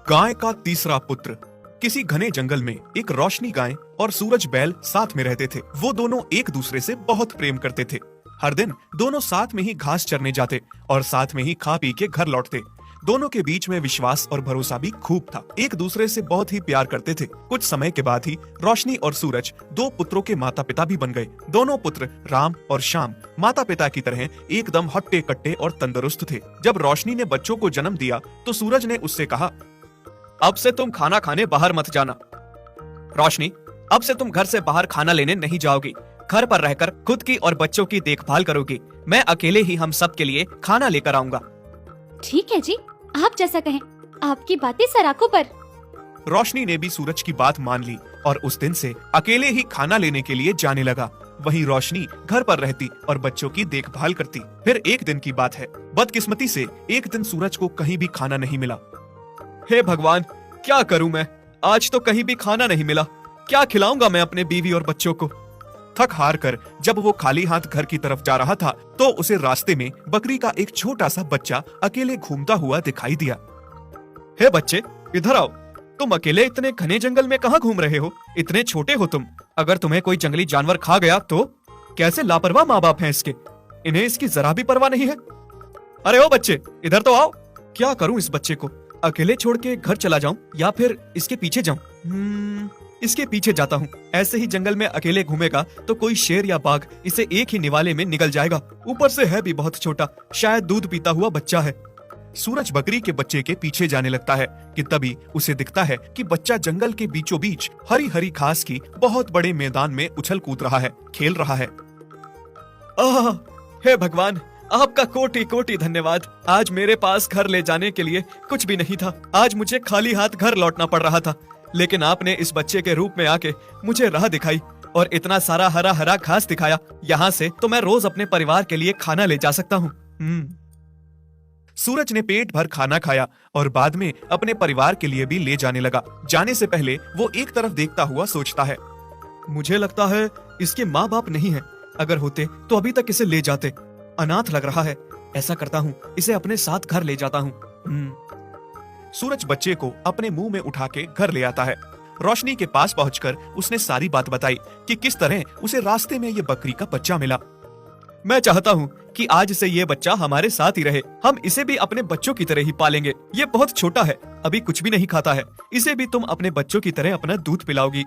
गाय का तीसरा पुत्र। किसी घने जंगल में एक रोशनी गाय और सूरज बैल साथ में रहते थे। वो दोनों एक दूसरे से बहुत प्रेम करते थे। हर दिन दोनों साथ में ही घास चरने जाते और साथ में ही खा पी के घर लौटते। दोनों के बीच में विश्वास और भरोसा भी खूब था। एक दूसरे से बहुत ही प्यार करते थे। कुछ समय के बाद ही रोशनी और सूरज दो पुत्रों के माता पिता भी बन गए। दोनों पुत्र राम और श्याम माता पिता की तरह एकदम हट्टे कट्टे और तंदुरुस्त थे। जब रोशनी ने बच्चों को जन्म दिया तो सूरज ने उससे कहा, अब से तुम खाना खाने बाहर मत जाना। रोशनी, अब से तुम घर से बाहर खाना लेने नहीं जाओगी। घर पर रहकर खुद की और बच्चों की देखभाल करोगी। मैं अकेले ही हम सब के लिए खाना लेकर आऊंगा। ठीक है जी, आप जैसा कहें। आपकी बातें सराखों पर। रोशनी ने भी सूरज की बात मान ली और उस दिन से अकेले ही खाना लेने के लिए जाने लगा। वहीं रोशनी घर पर रहती और बच्चों की देखभाल करती। फिर एक दिन की बात है, बदकिस्मती से एक दिन सूरज को कहीं भी खाना नहीं मिला। हे भगवान, क्या करूं मैं? आज तो कहीं भी खाना नहीं मिला। क्या खिलाऊंगा मैं अपने बीवी और बच्चों को? थक हार कर जब वो खाली हाथ घर की तरफ जा रहा था तो उसे रास्ते में बकरी का एक छोटा सा बच्चा अकेले घूमता हुआ दिखाई दिया। हे बच्चे, इधर आओ। तुम अकेले इतने घने जंगल में कहाँ घूम रहे हो? इतने छोटे हो तुम। अगर तुम्हें कोई जंगली जानवर खा गया तो? कैसे लापरवाह माँ बाप हैं इसके। इन्हें इसकी जरा भी परवाह नहीं है। अरे ओ बच्चे, इधर तो आओ। क्या करूं इस बच्चे को? अकेले छोड़ के घर चला जाऊं या फिर इसके पीछे जाऊं? इसके पीछे जाता हूँ। ऐसे ही जंगल में अकेले घूमेगा तो कोई शेर या बाघ इसे एक ही निवाले में निगल जाएगा। ऊपर से है भी बहुत छोटा, शायद दूध पीता हुआ बच्चा है। सूरज बकरी के बच्चे के पीछे जाने लगता है कि तभी उसे दिखता है कि बच्चा जंगल के बीचों बीच हरी हरी घास की बहुत बड़े मैदान में उछल कूद रहा है, खेल रहा है। आह, हे भगवान, आपका कोटि कोटि धन्यवाद। आज मेरे पास घर ले जाने के लिए कुछ भी नहीं था। आज मुझे खाली हाथ घर लौटना पड़ रहा था, लेकिन आपने इस बच्चे के रूप में आके मुझे राह दिखाई और इतना सारा हरा हरा घास दिखाया। यहाँ से तो मैं रोज अपने परिवार के लिए खाना ले जा सकता हूँ। सूरज ने पेट भर खाना खाया और बाद में अपने परिवार के लिए भी ले जाने लगा। जाने से पहले वो एक तरफ देखता हुआ सोचता है, मुझे लगता है इसके माँ बाप नहीं है। अगर होते तो अभी तक इसे ले जाते। अनाथ लग रहा है। ऐसा करता हूँ, इसे अपने साथ घर ले जाता हूँ। सूरज बच्चे को अपने मुंह में उठा के घर ले आता है। रोशनी के पास पहुंचकर उसने सारी बात बताई कि किस तरह उसे रास्ते में ये बकरी का बच्चा मिला। मैं चाहता हूँ कि आज से ये बच्चा हमारे साथ ही रहे। हम इसे भी अपने बच्चों की तरह ही पालेंगे। ये बहुत छोटा है, अभी कुछ भी नहीं खाता है। इसे भी तुम अपने बच्चों की तरह अपना दूध पिलाओगी।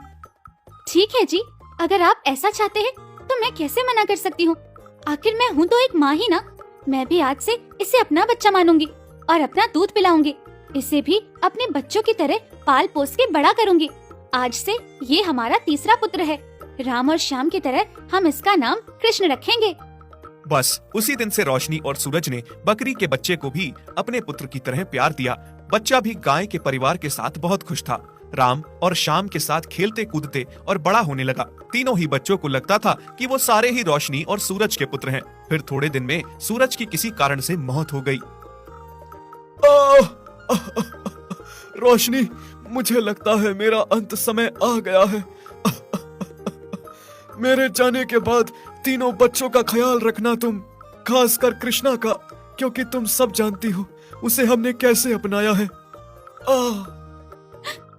ठीक है जी, अगर आप ऐसा चाहते हैं तो मैं कैसे मना कर सकती हूँ। आखिर मैं हूँ तो एक माँ ही ना। मैं भी आज से इसे अपना बच्चा मानूंगी और अपना दूध पिलाऊंगी। इसे भी अपने बच्चों की तरह पाल पोस के बड़ा करूंगी। आज से ये हमारा तीसरा पुत्र है। राम और श्याम की तरह हम इसका नाम कृष्ण रखेंगे। बस उसी दिन से रोशनी और सूरज ने बकरी के बच्चे को भी अपने पुत्र की तरह प्यार दिया। बच्चा भी गाय के परिवार के साथ बहुत खुश था। राम और श्याम के साथ खेलते कूदते और बड़ा होने लगा। तीनों ही बच्चों को लगता था कि वो सारे ही रोशनी और सूरज के पुत्र हैं। फिर थोड़े दिन में सूरज की किसी कारण से मौत हो गई। रोशनी, मुझे लगता है मेरा अंत समय आ गया है। मेरे जाने के बाद तीनों बच्चों का ख्याल रखना तुम, खासकर कृष्णा का, क्योंकि तुम सब जानती हो उसे हमने कैसे अपनाया है।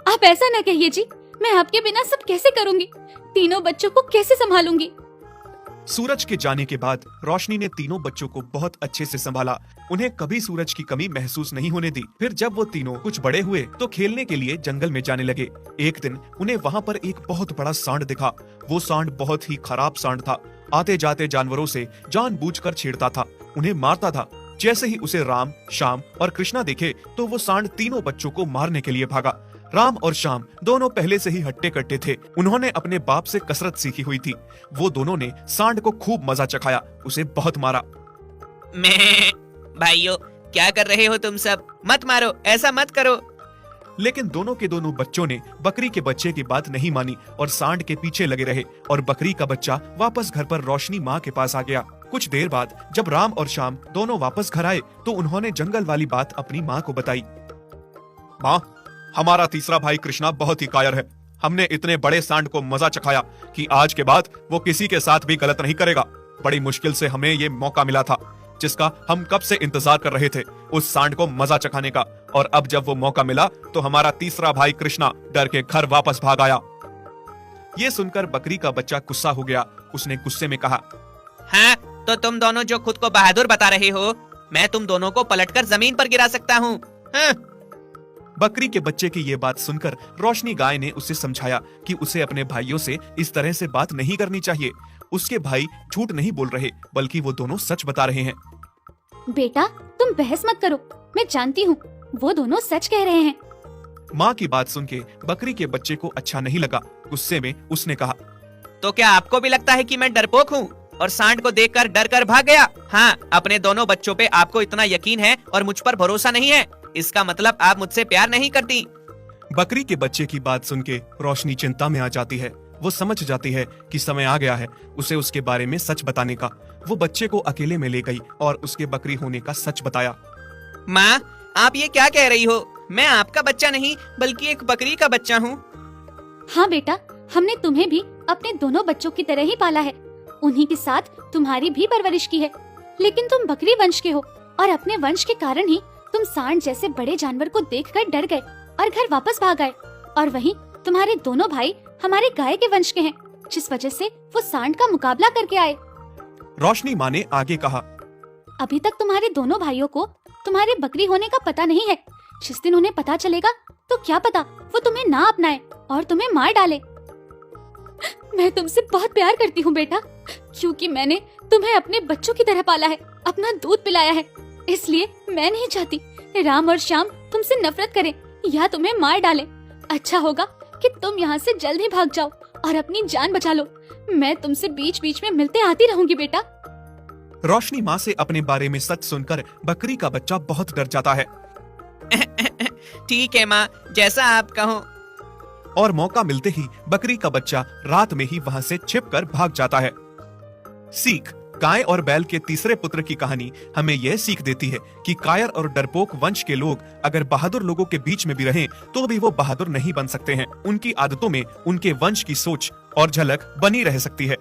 आप ऐसा न कहिए जी, मैं आपके बिना सब कैसे करूंगी? तीनों बच्चों को कैसे संभालूंगी? सूरज के जाने के बाद रोशनी ने तीनों बच्चों को बहुत अच्छे से संभाला। उन्हें कभी सूरज की कमी महसूस नहीं होने दी। फिर जब वो तीनों कुछ बड़े हुए तो खेलने के लिए जंगल में जाने लगे। एक दिन उन्हें वहाँ पर एक बहुत बड़ा सांड दिखा। वो सांड बहुत ही खराब सांड था। आते जाते जानवरों से जानबूझकर छेड़ता था, उन्हें मारता था। जैसे ही उसे राम, श्याम और कृष्णा देखे तो वो सांड तीनों बच्चों को मारने के लिए भागा। राम और श्याम दोनों पहले से ही हट्टे कट्टे थे। उन्होंने अपने बाप से कसरत सीखी हुई थी। वो दोनों ने सांड को खूब मजा चखाया, उसे बहुत मारा। मैं भाइयों, क्या कर रहे हो तुम सब? मत मारो, ऐसा मत करो। लेकिन दोनों के दोनों बच्चों ने बकरी के बच्चे की बात नहीं मानी और सांड के पीछे लगे रहे और बकरी का बच्चा वापस घर पर रोशनी माँ के पास आ गया। कुछ देर बाद जब राम और श्याम दोनों वापस घर आए तो उन्होंने जंगल वाली बात अपनी माँ को बताई। माँ, हमारा तीसरा भाई कृष्णा बहुत ही कायर है। हमने इतने बड़े सांड को मजा चखाया कि आज के बाद वो किसी के साथ भी गलत नहीं करेगा। बड़ी मुश्किल से हमें ये मौका मिला था जिसका हम कब से इंतजार कर रहे थे, उस सांड को मजा चखाने का और अब जब वो मौका मिला तो हमारा तीसरा भाई कृष्णा डर के घर वापस भाग आया। ये सुनकर बकरी का बच्चा गुस्सा हो गया। उसने गुस्से में कहा, हाँ, तो तुम दोनों जो खुद को बहादुर बता रहे हो, मैं तुम दोनों को पलटकर जमीन पर गिरा सकता हूँ। हाँ। बकरी के बच्चे की ये बात सुनकर रोशनी गाय ने उसे समझाया कि उसे अपने भाइयों से इस तरह से बात नहीं करनी चाहिए। उसके भाई झूठ नहीं बोल रहे, बल्कि वो दोनों सच बता रहे हैं। बेटा, तुम बहस मत करो, मैं जानती हूँ वो दोनों सच कह रहे हैं। माँ की बात सुन के बकरी के बच्चे को अच्छा नहीं लगा। गुस्से में उसने कहा, तो क्या आपको भी लगता है कि मैं डरपोक हूँ और सांड को देखकर डर कर भाग गया? हाँ, अपने दोनों बच्चों पे आपको इतना यकीन है और मुझ पर भरोसा नहीं है, इसका मतलब आप मुझसे प्यार नहीं करती। बकरी के बच्चे की बात सुन के रोशनी चिंता में आ जाती है। वो समझ जाती है कि समय आ गया है उसे उसके बारे में सच बताने का। वो बच्चे को अकेले में ले गई और उसके बकरी होने का सच बताया। माँ, आप ये क्या कह रही हो? मैं आपका बच्चा नहीं बल्कि एक बकरी का बच्चा हूँ। हाँ बेटा, हमने तुम्हें भी अपने दोनों बच्चों की तरह ही पाला है, उन्हीं के साथ तुम्हारी भी परवरिश की है। लेकिन तुम बकरी वंश के हो और अपने वंश के कारण ही तुम सांड जैसे बड़े जानवर को देखकर डर गए और घर वापस भाग आए। और वहीं तुम्हारे दोनों भाई हमारे गाय के वंश के हैं, जिस वजह से वो सांड का मुकाबला करके आए। रोशनी माँ ने आगे कहा, अभी तक तुम्हारे दोनों भाइयों को तुम्हारे बकरी होने का पता नहीं है। जिस दिन उन्हें पता चलेगा तो क्या पता वो तुम्हें ना अपनाए और तुम्हें मार डाले। मैं तुमसे बहुत प्यार करती हूँ बेटा, क्योंकि मैंने तुम्हें अपने बच्चों की तरह पाला है, अपना दूध पिलाया है। इसलिए मैं नहीं चाहती राम और श्याम तुमसे नफरत करें या तुम्हें मार डालें। अच्छा होगा कि तुम यहाँ से जल्द ही भाग जाओ और अपनी जान बचा लो। मैं तुमसे बीच बीच में मिलते आती रहूंगी बेटा। रोशनी माँ से अपने बारे में सच सुनकर बकरी का बच्चा बहुत डर जाता है। ठीक है माँ, जैसा आप कहो। और मौका मिलते ही बकरी का बच्चा रात में ही वहां से छिपकर भाग जाता है। सीख, गाय और बैल के तीसरे पुत्र की कहानी हमें यह सीख देती है कि कायर और डरपोक वंश के लोग अगर बहादुर लोगों के बीच में भी रहें तो भी वो बहादुर नहीं बन सकते हैं। उनकी आदतों में उनके वंश की सोच और झलक बनी रह सकती है।